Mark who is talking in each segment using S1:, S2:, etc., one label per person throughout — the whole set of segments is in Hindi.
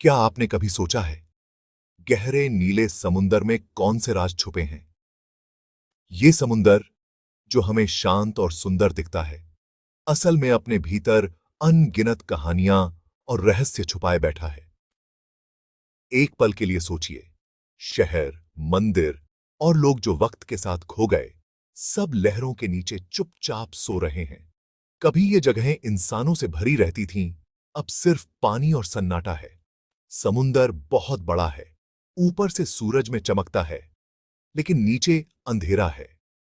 S1: क्या आपने कभी सोचा है गहरे नीले समुंदर में कौन से राज छुपे हैं? ये समुंदर जो हमें शांत और सुंदर दिखता है, असल में अपने भीतर अनगिनत कहानियां और रहस्य छुपाए बैठा है। एक पल के लिए सोचिए, शहर, मंदिर और लोग जो वक्त के साथ खो गए, सब लहरों के नीचे चुपचाप सो रहे हैं। कभी ये जगहें इंसानों से भरी रहती थीं, अब सिर्फ पानी और सन्नाटा है। समुंदर बहुत बड़ा है, ऊपर से सूरज में चमकता है, लेकिन नीचे अंधेरा है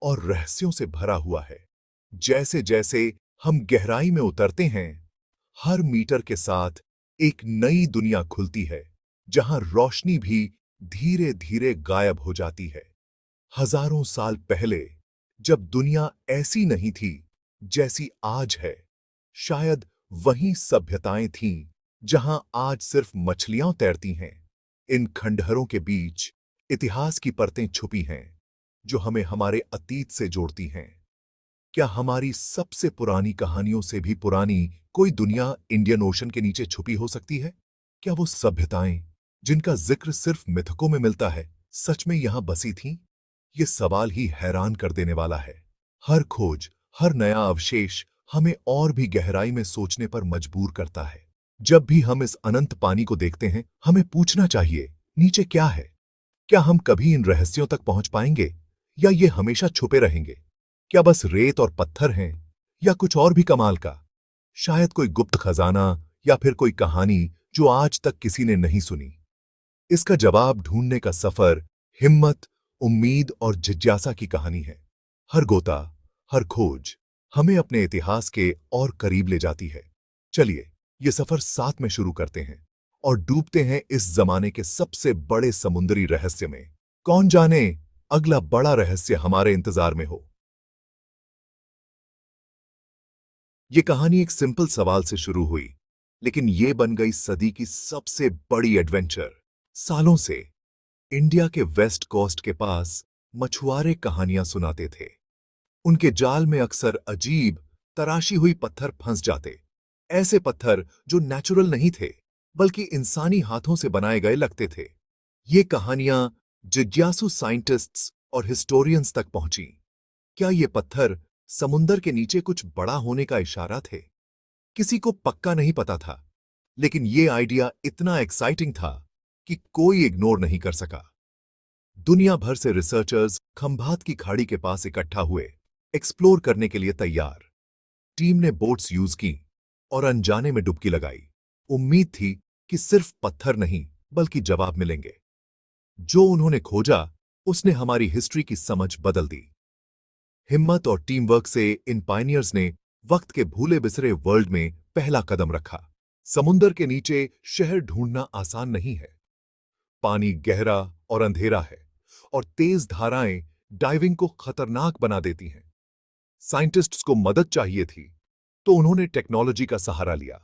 S1: और रहस्यों से भरा हुआ है। जैसे जैसे हम गहराई में उतरते हैं, हर मीटर के साथ एक नई दुनिया खुलती है, जहां रोशनी भी धीरे धीरे गायब हो जाती है। हजारों साल पहले, जब दुनिया ऐसी नहीं थी जैसी आज है, शायद वही सभ्यताएं थीं जहां आज सिर्फ मछलियां तैरती हैं। इन खंडहरों के बीच इतिहास की परतें छुपी हैं, जो हमें हमारे अतीत से जोड़ती हैं। क्या हमारी सबसे पुरानी कहानियों से भी पुरानी कोई दुनिया इंडियन ओशन के नीचे छुपी हो सकती है? क्या वो सभ्यताएं, जिनका जिक्र सिर्फ मिथकों में मिलता है, सच में यहां बसी थीं? ये सवाल ही हैरान कर देने वाला है। हर खोज, हर नया अवशेष हमें और भी गहराई में सोचने पर मजबूर करता है। जब भी हम इस अनंत पानी को देखते हैं, हमें पूछना चाहिए, नीचे क्या है? क्या हम कभी इन रहस्यों तक पहुंच पाएंगे, या ये हमेशा छुपे रहेंगे? क्या बस रेत और पत्थर हैं, या कुछ और भी कमाल का? शायद कोई गुप्त खजाना, या फिर कोई कहानी जो आज तक किसी ने नहीं सुनी। इसका जवाब ढूंढने का सफर हिम्मत, उम्मीद और जिज्ञासा की कहानी है। हर गोता, हर खोज हमें अपने इतिहास के और करीब ले जाती है। चलिए, ये सफर साथ में शुरू करते हैं और डूबते हैं इस जमाने के सबसे बड़े समुद्री रहस्य में। कौन जाने अगला बड़ा रहस्य हमारे इंतजार में हो। ये कहानी एक सिंपल सवाल से शुरू हुई, लेकिन ये बन गई सदी की सबसे बड़ी एडवेंचर। सालों से इंडिया के वेस्ट कोस्ट के पास मछुआरे कहानियां सुनाते थे। उनके जाल में अक्सर अजीब, तराशी हुई पत्थर फंस जाते। ऐसे पत्थर जो नेचुरल नहीं थे, बल्कि इंसानी हाथों से बनाए गए लगते थे। ये कहानियां जिज्ञासु साइंटिस्ट्स और हिस्टोरियंस तक पहुंची। क्या ये पत्थर समुंदर के नीचे कुछ बड़ा होने का इशारा थे? किसी को पक्का नहीं पता था, लेकिन ये आइडिया इतना एक्साइटिंग था कि कोई इग्नोर नहीं कर सका। दुनिया भर से रिसर्चर्स खंभात की खाड़ी के पास इकट्ठा हुए, एक्सप्लोर करने के लिए तैयार। टीम ने बोट्स यूज की और अनजाने में डुबकी लगाई। उम्मीद थी कि सिर्फ पत्थर नहीं, बल्कि जवाब मिलेंगे। जो उन्होंने खोजा, उसने हमारी हिस्ट्री की समझ बदल दी। हिम्मत और टीम वर्क से इन पायनियर्स ने वक्त के भूले बिसरे वर्ल्ड में पहला कदम रखा। समुंदर के नीचे शहर ढूंढना आसान नहीं है। पानी गहरा और अंधेरा है, और तेज धाराएं डाइविंग को खतरनाक बना देती हैं। साइंटिस्ट्स को मदद चाहिए थी, तो उन्होंने टेक्नोलॉजी का सहारा लिया।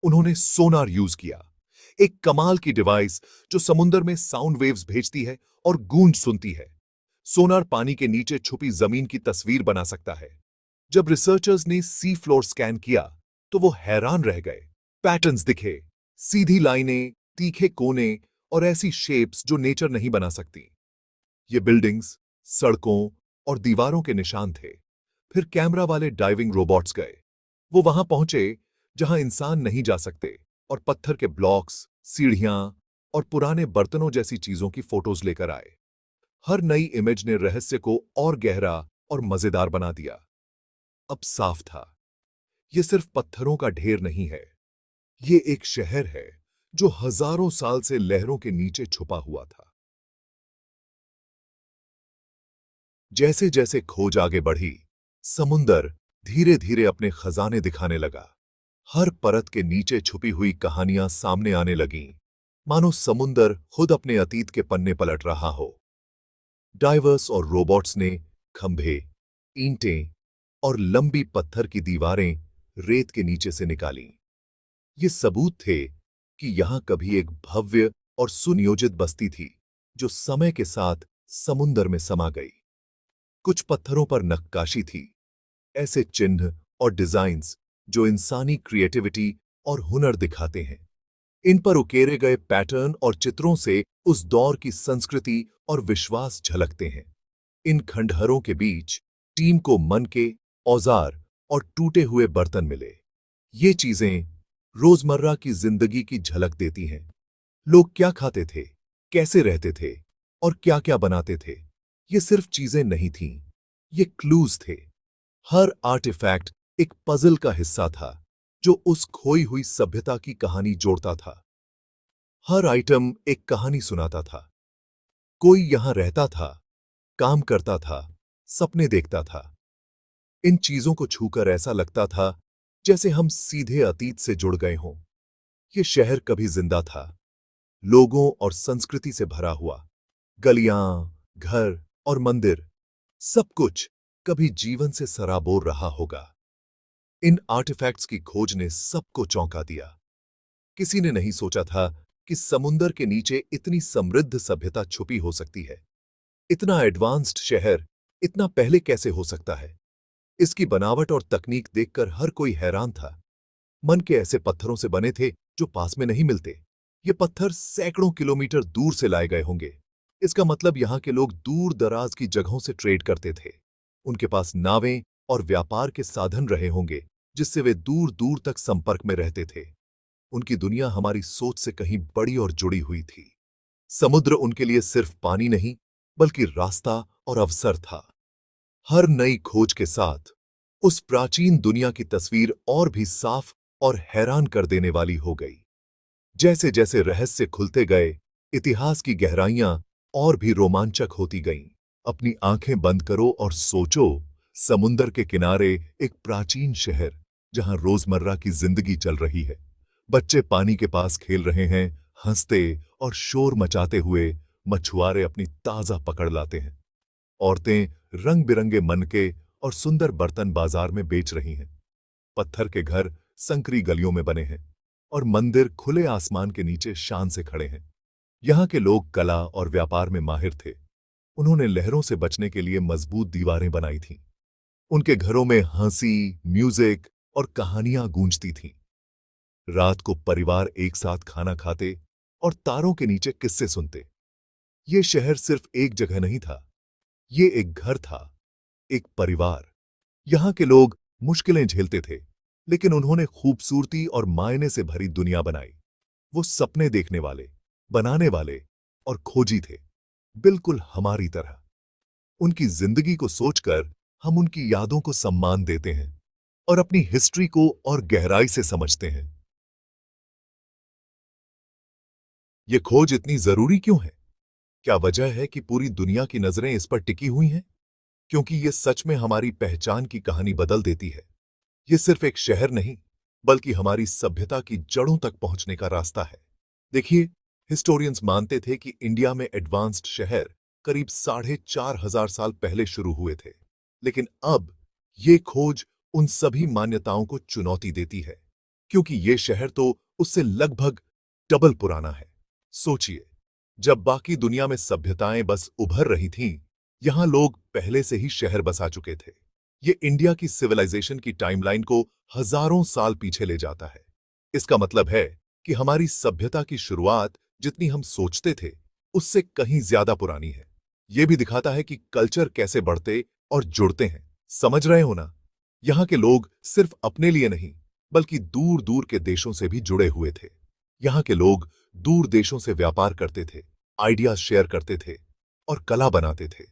S1: उन्होंने सोनार यूज किया, एक कमाल की डिवाइस जो समुंदर में साउंड वेव्स भेजती है और गूंज सुनती है। सोनार पानी के नीचे छुपी जमीन की तस्वीर बना सकता है। जब रिसर्चर्स ने सी फ्लोर स्कैन किया, तो वो हैरान रह गए। पैटर्न्स दिखे, सीधी लाइनें, तीखे कोने और ऐसी शेप्स जो नेचर नहीं बना सकती। ये बिल्डिंग्स, सड़कों और दीवारों के निशान थे। फिर कैमरा वाले डाइविंग रोबोट्स गए। वो वहां पहुंचे जहां इंसान नहीं जा सकते, और पत्थर के ब्लॉक्स, सीढ़ियां और पुराने बर्तनों जैसी चीजों की फोटोज लेकर आए। हर नई इमेज ने रहस्य को और गहरा और मजेदार बना दिया। अब साफ था, ये सिर्फ पत्थरों का ढेर नहीं है। ये एक शहर है जो हजारों साल से लहरों के नीचे छुपा हुआ था। जैसे जैसे खोज आगे बढ़ी, समुंदर धीरे धीरे अपने खजाने दिखाने लगा। हर परत के नीचे छुपी हुई कहानियां सामने आने लगीं, मानो समुंदर खुद अपने अतीत के पन्ने पलट रहा हो। डाइवर्स और रोबोट्स ने खंभे, ईंटें और लंबी पत्थर की दीवारें रेत के नीचे से निकालीं। ये सबूत थे कि यहां कभी एक भव्य और सुनियोजित बस्ती थी, जो समय के साथ समुंदर में समा गई। कुछ पत्थरों पर नक्काशी थी, ऐसे चिन्ह और डिजाइन्स जो इंसानी क्रिएटिविटी और हुनर दिखाते हैं। इन पर उकेरे गए पैटर्न और चित्रों से उस दौर की संस्कृति और विश्वास झलकते हैं। इन खंडहरों के बीच टीम को मन के औजार और टूटे हुए बर्तन मिले। ये चीजें रोजमर्रा की जिंदगी की झलक देती हैं। लोग क्या खाते थे, कैसे रहते थे और क्या क्या बनाते थे, ये सिर्फ चीजें नहीं थीं, ये क्लूज थे। हर आर्टिफैक्ट एक पजल का हिस्सा था जो उस खोई हुई सभ्यता की कहानी जोड़ता था। हर आइटम एक कहानी सुनाता था। कोई यहां रहता था, काम करता था, सपने देखता था। इन चीजों को छूकर ऐसा लगता था जैसे हम सीधे अतीत से जुड़ गए हों। ये शहर कभी जिंदा था, लोगों और संस्कृति से भरा हुआ। गलियां, घर और मंदिर, सब कुछ कभी जीवन से सराबोर रहा होगा। इन आर्टिफैक्ट्स की खोज ने सबको चौंका दिया। किसी ने नहीं सोचा था कि समुंदर के नीचे इतनी समृद्ध सभ्यता छुपी हो सकती है। इतना एडवांस्ड शहर इतना पहले कैसे हो सकता है? इसकी बनावट और तकनीक देखकर हर कोई हैरान था। मन के ऐसे पत्थरों से बने थे जो पास में नहीं मिलते। ये पत्थर सैकड़ों किलोमीटर दूर से लाए गए होंगे। इसका मतलब यहाँ के लोग दूर दराज की जगहों से ट्रेड करते थे। उनके पास नावें और व्यापार के साधन रहे होंगे जिससे वे दूर दूर तक संपर्क में रहते थे। उनकी दुनिया हमारी सोच से कहीं बड़ी और जुड़ी हुई थी। समुद्र उनके लिए सिर्फ पानी नहीं, बल्कि रास्ता और अवसर था। हर नई खोज के साथ उस प्राचीन दुनिया की तस्वीर और भी साफ और हैरान कर देने वाली हो गई। जैसे जैसे रहस्य खुलते गए, इतिहास की गहराइयां और भी रोमांचक होती गईं। अपनी आंखें बंद करो और सोचो, समुंदर के किनारे एक प्राचीन शहर जहां रोजमर्रा की जिंदगी चल रही है। बच्चे पानी के पास खेल रहे हैं, हंसते और शोर मचाते हुए मछुआरे अपनी ताजा पकड़ लाते हैं। औरतें रंग बिरंगे मनके और सुंदर बर्तन बाजार में बेच रही हैं। पत्थर के घर संकरी गलियों में बने हैं और मंदिर खुले आसमान के नीचे शान से खड़े हैं। यहाँ के लोग कला और व्यापार में माहिर थे। उन्होंने लहरों से बचने के लिए मजबूत दीवारें बनाई थीं। उनके घरों में हंसी, म्यूजिक और कहानियां गूंजती थीं। रात को परिवार एक साथ खाना खाते और तारों के नीचे किस्से सुनते। ये शहर सिर्फ एक जगह नहीं था, ये एक घर था, एक परिवार। यहाँ के लोग मुश्किलें झेलते थे, लेकिन उन्होंने खूबसूरती और मायने से भरी दुनिया बनाई। वो सपने देखने वाले, बनाने वाले और खोजी थे, बिल्कुल हमारी तरह। उनकी जिंदगी को सोचकर हम उनकी यादों को सम्मान देते हैं और अपनी हिस्ट्री को और गहराई से समझते हैं। ये खोज इतनी जरूरी क्यों है? क्या वजह है कि पूरी दुनिया की नजरें इस पर टिकी हुई हैं? क्योंकि ये सच में हमारी पहचान की कहानी बदल देती है। ये सिर्फ एक शहर नहीं, बल्कि हमारी सभ्यता की जड़ों तक पहुंचने का रास्ता है। देखिए, हिस्टोरियंस मानते थे कि इंडिया में एडवांस्ड शहर करीब 4,500 साल पहले शुरू हुए थे। लेकिन अब ये खोज उन सभी मान्यताओं को चुनौती देती है, क्योंकि ये शहर तो उससे लगभग डबल पुराना है। सोचिए, जब बाकी दुनिया में सभ्यताएं बस उभर रही थीं, यहां लोग पहले से ही शहर बसा चुके थे। ये इंडिया की सिविलाइजेशन की टाइमलाइन को हजारों साल पीछे ले जाता है। इसका मतलब है कि हमारी सभ्यता की शुरुआत जितनी हम सोचते थे, उससे कहीं ज्यादा पुरानी है। ये भी दिखाता है कि कल्चर कैसे बढ़ते और जुड़ते हैं। समझ रहे हो ना? यहाँ के लोग सिर्फ अपने लिए नहीं, बल्कि दूर दूर के देशों से भी जुड़े हुए थे। यहाँ के लोग दूर देशों से व्यापार करते थे, आइडियाज शेयर करते थे और कला बनाते थे।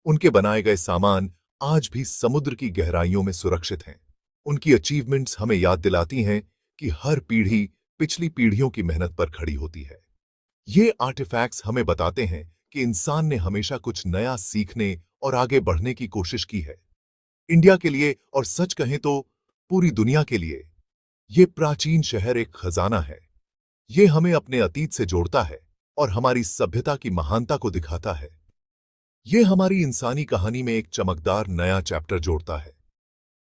S1: उनके बनाए गए सामान आज भी समुद्र की गहराइयों में सुरक्षित हैं। उनकी अचीवमेंट्स हमें याद दिलाती हैं कि हर पीढ़ी पिछली पीढ़ियों की मेहनत पर खड़ी होती है। ये आर्टिफैक्ट्स हमें बताते हैं कि इंसान ने हमेशा कुछ नया सीखने और आगे बढ़ने की कोशिश की है। इंडिया के लिए और सच कहें तो पूरी दुनिया के लिए ये प्राचीन शहर एक खजाना है। ये हमें अपने अतीत से जोड़ता है और हमारी सभ्यता की महानता को दिखाता है। ये हमारी इंसानी कहानी में एक चमकदार नया चैप्टर जोड़ता है।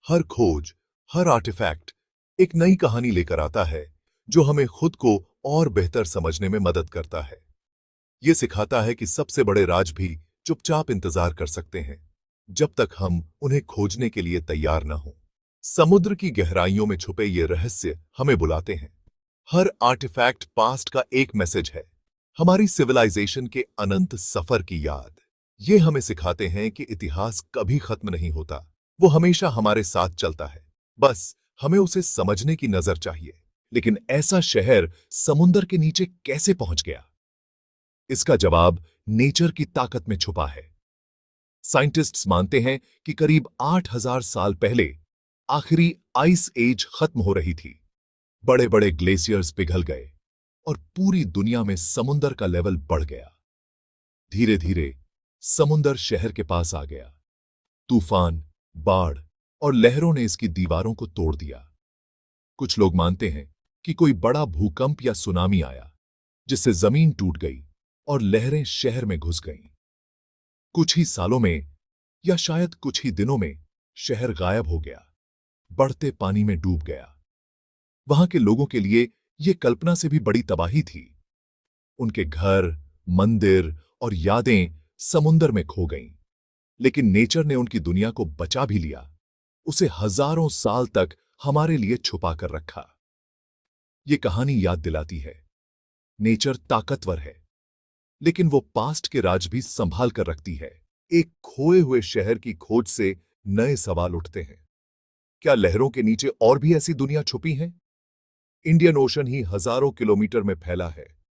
S1: हर खोज, हर आर्टिफैक्ट एक नई कहानी लेकर आता है जो हमें खुद को और बेहतर समझने में मदद करता है। ये सिखाता है कि सबसे बड़े राज भी चुपचाप इंतजार कर सकते हैं, जब तक हम उन्हें खोजने के लिए तैयार न हों। समुद्र की गहराइयों में छुपे ये रहस्य हमें बुलाते हैं। हर आर्टिफैक्ट पास्ट का एक मैसेज है, हमारी सिविलाइजेशन के अनंत सफर की याद। ये हमें सिखाते हैं कि इतिहास कभी खत्म नहीं होता, वो हमेशा हमारे साथ चलता है। बस हमें उसे समझने की नजर चाहिए। लेकिन ऐसा शहर समुंदर के नीचे कैसे पहुंच गया? इसका जवाब नेचर की ताकत में छुपा है। साइंटिस्ट्स मानते हैं कि करीब 8000 साल पहले आखिरी आइस एज खत्म हो रही थी। बड़े बड़े ग्लेशियर्स पिघल गए और पूरी दुनिया में समुंदर का लेवल बढ़ गया। धीरे धीरे समुंदर शहर के पास आ गया। तूफान, बाढ़ और लहरों ने इसकी दीवारों को तोड़ दिया। कुछ लोग मानते हैं कि कोई बड़ा भूकंप या सुनामी आया, जिससे जमीन टूट गई और लहरें शहर में घुस गईं। कुछ ही सालों में या शायद कुछ ही दिनों में शहर गायब हो गया, बढ़ते पानी में डूब गया। वहां के लोगों के लिए यह कल्पना से भी बड़ी तबाही थी। उनके घर, मंदिर और यादें समुंदर में खो गईं। लेकिन नेचर ने उनकी दुनिया को बचा भी लिया, उसे हजारों साल तक हमारे लिए छुपा कर रखा। ये कहानी याद दिलाती है, नेचर ताकतवर है, लेकिन वो पास्ट के राज भी संभाल कर रखती है। एक खोए हुए शहर की खोज से नए सवाल उठते हैं। क्या लहरों के नीचे और भी ऐसी दुनिया छुपी है? इंडियन ओशन ही हजारों किलोमीटर में फैला है,